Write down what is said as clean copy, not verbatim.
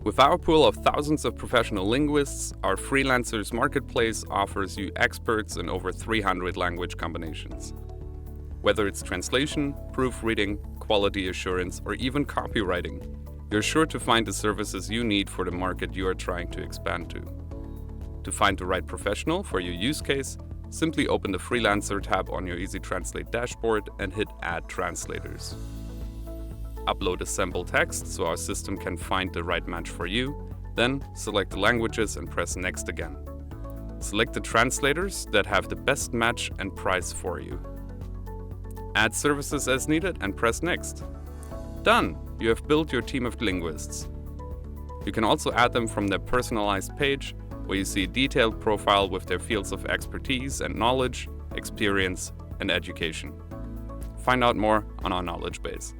With our pool of thousands of professional linguists, our freelancers marketplace offers you experts in over 300 language combinations. Whether it's translation, proofreading, quality assurance, or even copywriting, you're sure to find the services you need for the market you are trying to expand to. To find the right professional for your use case, simply open the Freelancer tab on your EasyTranslate dashboard and hit Add Translators. Upload a sample text so our system can find the right match for you, then select the languages and press Next again. Select the translators that have the best match and price for you. Add services as needed and press Next. Done! You have built your team of linguists. You can also add them from their personalized page, where you see a detailed profile with their fields of expertise and knowledge, experience, and education. Find out more on our knowledge base.